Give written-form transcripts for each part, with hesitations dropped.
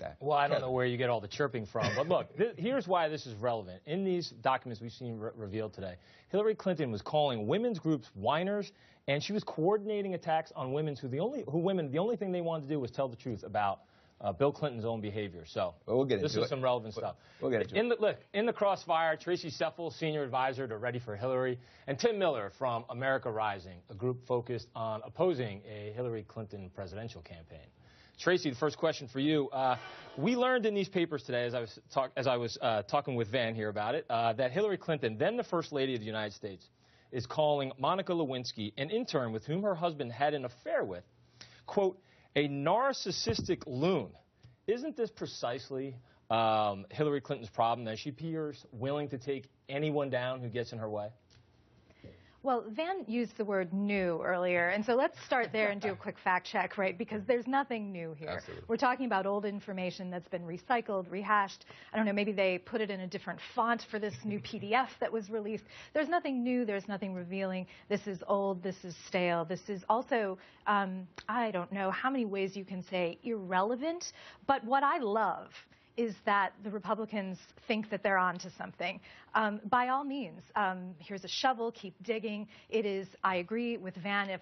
that. Well, I don't know where you get all the chirping from, but look, here's why this is relevant. In these documents we've seen revealed today, Hillary Clinton was calling women's groups whiners, and she was coordinating attacks on women the only thing they wanted to do was tell the truth about Bill Clinton's own behavior. So we'll get into this is some relevant stuff. We'll get into it. Look, in the Crossfire, Tracy Seffel, senior advisor to Ready for Hillary, and Tim Miller from America Rising, a group focused on opposing a Hillary Clinton presidential campaign. Tracy, the first question for you. We learned in these papers today, as I was talking with Van here about it, that Hillary Clinton, then the First Lady of the United States, is calling Monica Lewinsky, an intern with whom her husband had an affair with, quote, a narcissistic loon. Isn't this precisely Hillary Clinton's problem, that she appears willing to take anyone down who gets in her way? Well, Van used the word new earlier, and so let's start there and do a quick fact check, right? Because there's nothing new here. Absolutely. We're talking about old information that's been recycled, rehashed. I don't know, maybe they put it in a different font for this new PDF that was released. There's nothing new. There's nothing revealing. This is old. This is stale. This is also, I don't know how many ways you can say irrelevant, but what I love is that the Republicans think that they're on to something. By all means, here's a shovel, keep digging. It is, I agree with Van, if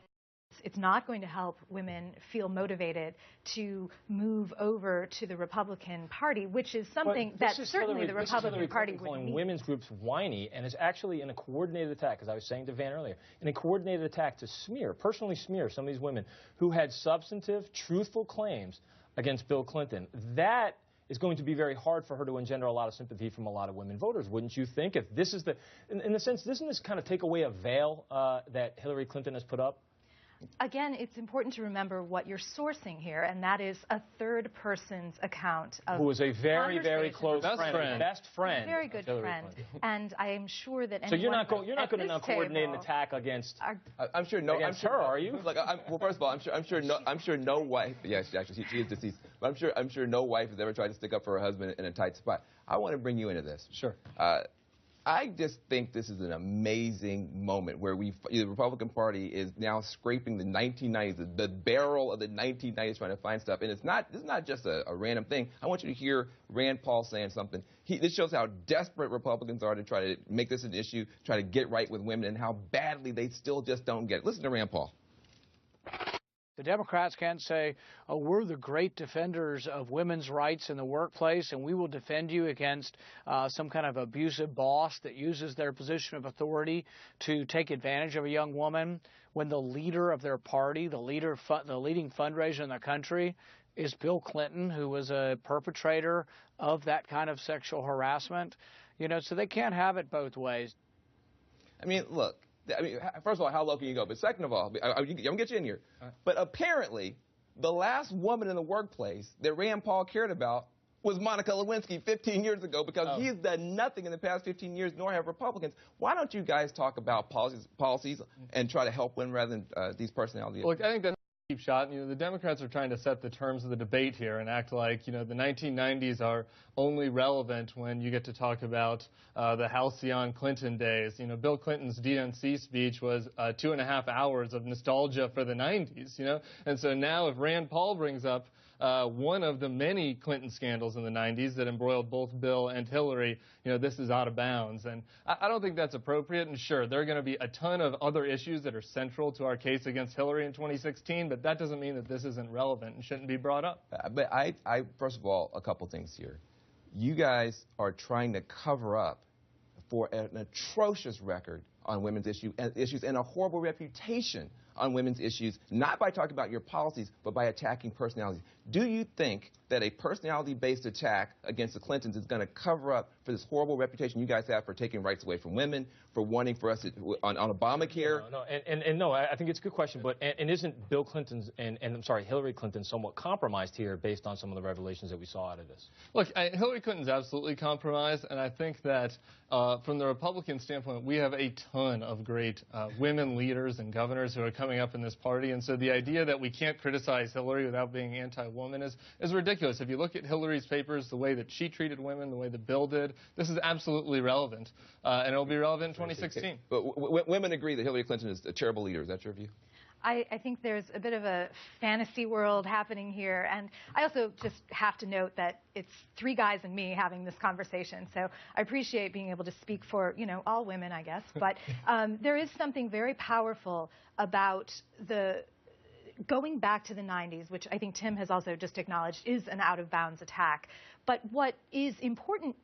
it's not going to help women feel motivated to move over to the Republican Party, which is something that certainly the Republican Party would need. Women's groups whiny, and is actually in a coordinated attack, as I was saying to Van earlier, in a coordinated attack to personally smear some of these women who had substantive, truthful claims against Bill Clinton. That is going to be very hard for her to engender a lot of sympathy from a lot of women voters, wouldn't you think? If this is in the sense, doesn't this kind of take away a veil that Hillary Clinton has put up? Again, it's important to remember what you're sourcing here, and that is a third person's account of who is a very, very close best friend, a very good friend, and I am sure that. So you're not going to now coordinate an attack against. I'm sure no. Against her, are you? Like, well, first of all, I'm sure no wife. Yes, actually, she is deceased. But I'm sure no wife has ever tried to stick up for her husband in a tight spot. I want to bring you into this. Sure. I just think this is an amazing moment where the Republican Party is now scraping the 1990s, the barrel of the 1990s, trying to find stuff. And this is not just a random thing. I want you to hear Rand Paul saying something. This shows how desperate Republicans are to try to make this an issue, try to get right with women, and how badly they still just don't get it. Listen to Rand Paul. The Democrats can't say, oh, we're the great defenders of women's rights in the workplace, and we will defend you against some kind of abusive boss that uses their position of authority to take advantage of a young woman, when the leader of their party, the leading fundraiser in the country, is Bill Clinton, who was a perpetrator of that kind of sexual harassment. You know, so they can't have it both ways. I mean, look. First of all, how low can you go? But second of all, I'm going to get you in here. But apparently, the last woman in the workplace that Rand Paul cared about was Monica Lewinsky 15 years ago, because he's done nothing in the past 15 years, nor have Republicans. Why don't you guys talk about policies and try to help women rather than these personalities? Look, I think that's a cheap shot. You know, the Democrats are trying to set the terms of the debate here and act like, you know, the 1990s are only relevant when you get to talk about the halcyon Clinton days. You know, Bill Clinton's DNC speech was 2.5 hours of nostalgia for the 90s, you know. And so now if Rand Paul brings up one of the many Clinton scandals in the 90s that embroiled both Bill and Hillary, you know, this is out of bounds. And I don't think that's appropriate. And sure, there are going to be a ton of other issues that are central to our case against Hillary in 2016, but that doesn't mean that this isn't relevant and shouldn't be brought up. But first of all, a couple things here. You guys are trying to cover up for an atrocious record on women's issues and a horrible reputation on women's issues, not by talking about your policies, but by attacking personalities. Do you think that a personality-based attack against the Clintons is going to cover up for this horrible reputation you guys have for taking rights away from women, for wanting for us to, on Obamacare? No, I think it's a good question, but isn't Bill Clinton's and I'm sorry, Hillary Clinton somewhat compromised here based on some of the revelations that we saw out of this? Look, Hillary Clinton's absolutely compromised, and I think that from the Republican standpoint, we have a ton of great women leaders and governors who are coming up in this party, and so the idea that we can't criticize Hillary without being anti-woman is ridiculous. If you look at Hillary's papers, the way that she treated women, the way that Bill did, this is absolutely relevant, and it will be relevant in 2016. But women agree that Hillary Clinton is a terrible leader. Is that your view? I think there's a bit of a fantasy world happening here. And I also just have to note that it's three guys and me having this conversation. So I appreciate being able to speak for, all women, I guess. But there is something very powerful about going back to the 90s, which I think Tim has also just acknowledged is an out-of-bounds attack. But what is important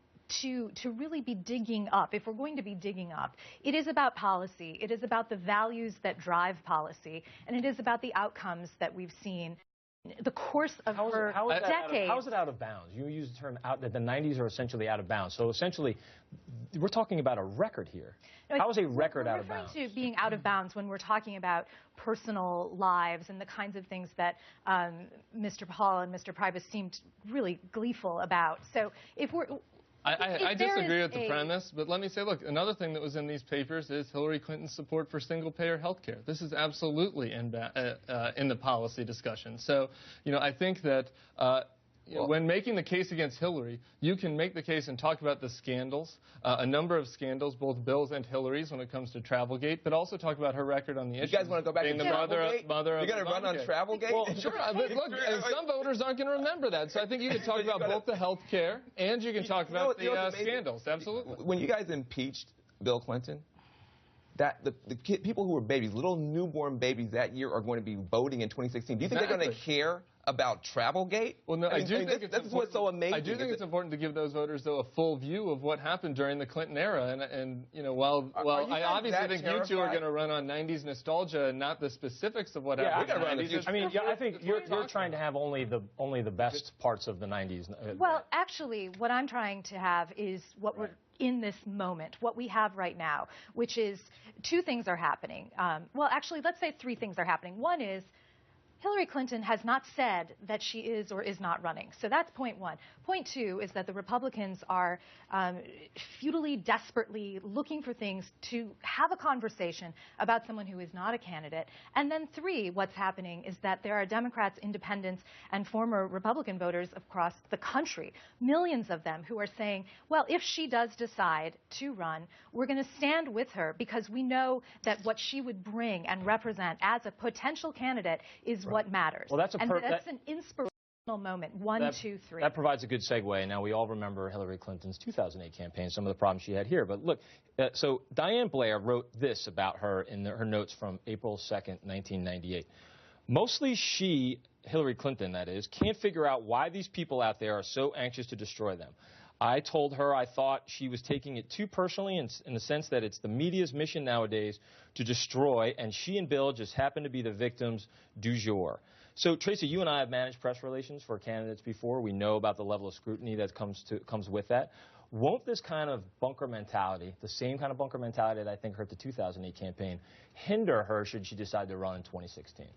to really be digging up, if we're going to be digging up, it is about policy, it is about the values that drive policy, and it is about the outcomes that we've seen. The course of her decades. How is it out of bounds? You use the term that the 90s are essentially out of bounds. So essentially, we're talking about a record here. No, how is a record out of bounds? We're referring to being out of bounds when we're talking about personal lives and the kinds of things that Mr. Paul and Mr. Priebus seemed really gleeful about. So if we're... I disagree with the premise, but let me say, look, another thing that was in these papers is Hillary Clinton's support for single-payer health care. This is absolutely in the policy discussion. So, I think that when making the case against Hillary, you can make the case and talk about the scandals, a number of scandals, both Bill's and Hillary's when it comes to Travelgate, but also talk about her record on the issue. You guys want to go back to Travelgate? You're going to run on Travelgate? Well, sure. But look, some voters aren't going to remember that. So I think you can talk about both the health care and you can talk about the scandals. Absolutely. When you guys impeached Bill Clinton, that the people who were babies, little newborn babies that year are going to be voting in 2016. Do you think they're going to care about Travelgate? Well, no, I do think that's what's so amazing. I do think it's important to give those voters, though, a full view of what happened during the Clinton era. And while I obviously think you two are going to run on 90s nostalgia and not the specifics of what happened. I think you're trying to have only the best parts of the 90s. Well, actually, what I'm trying to have is what we're in this moment, what we have right now, which is two things are happening. Well, actually, let's say three things are happening. One is Hillary Clinton has not said that she is or is not running. So that's point one. Point two is that the Republicans are futilely, desperately looking for things to have a conversation about someone who is not a candidate. And then three, what's happening is that there are Democrats, independents, and former Republican voters across the country, millions of them, who are saying, well, if she does decide to run, we're going to stand with her because we know that what she would bring and represent as a potential candidate is what matters. Well, that's an inspirational moment. One, two, three. That provides a good segue. Now, we all remember Hillary Clinton's 2008 campaign, some of the problems she had here. But look, so Diane Blair wrote this about her in her notes from April 2nd, 1998. Mostly she, Hillary Clinton that is, can't figure out why these people out there are so anxious to destroy them. I told her I thought she was taking it too personally in the sense that it's the media's mission nowadays to destroy, and she and Bill just happen to be the victims du jour. So, Tracy, you and I have managed press relations for candidates before. We know about the level of scrutiny that comes with that. Won't this kind of bunker mentality, the same kind of bunker mentality that I think hurt the 2008 campaign, hinder her should she decide to run in 2016?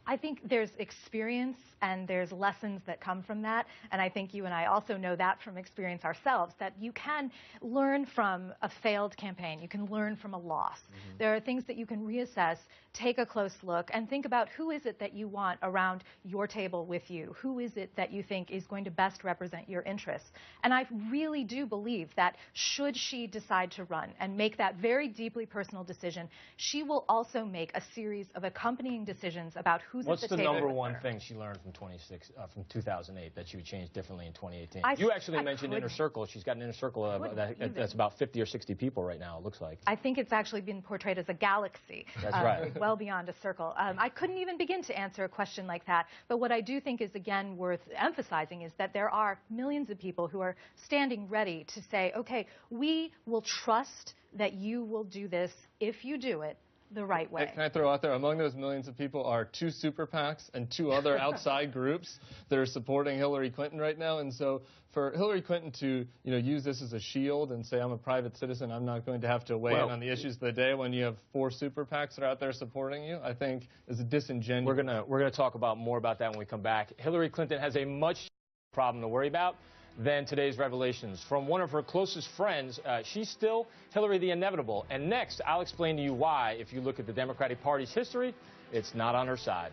I think there's experience and there's lessons that come from that. And I think you and I also know that from experience ourselves, that you can learn from a failed campaign. You can learn from a loss. Mm-hmm. There are things that you can reassess, take a close look, and think about who is it that you want around your table with you? Who is it that you think is going to best represent your interests? And I really do believe that should she decide to run and make that very deeply personal decision, she will also make a series of accompanying decisions about who's What's at the the table number with one her. thing she learned from 2008 that she would change differently in 2018? You actually mentioned inner circle. She's got an inner circle that's about 50 or 60 people right now, it looks like. I think it's actually been portrayed as a galaxy. That's right. Well beyond a circle. I couldn't even begin to answer a question like that. But what I do think is, again, worth emphasizing is that there are millions of people who are standing ready to say, okay, we will trust that you will do this if you do it the right way. Can I throw out there, among those millions of people are 2 super PACs and 2 other outside groups that are supporting Hillary Clinton right now. And so for Hillary Clinton to use this as a shield and say, I'm a private citizen, I'm not going to have to weigh in on the issues of the day when you have 4 super PACs that are out there supporting you, I think is a disingenuous. We're gonna talk more about that when we come back. Hillary Clinton has a much problem to worry about than today's revelations. From one of her closest friends, she's still Hillary the inevitable. And next, I'll explain to you why, if you look at the Democratic Party's history, it's not on her side.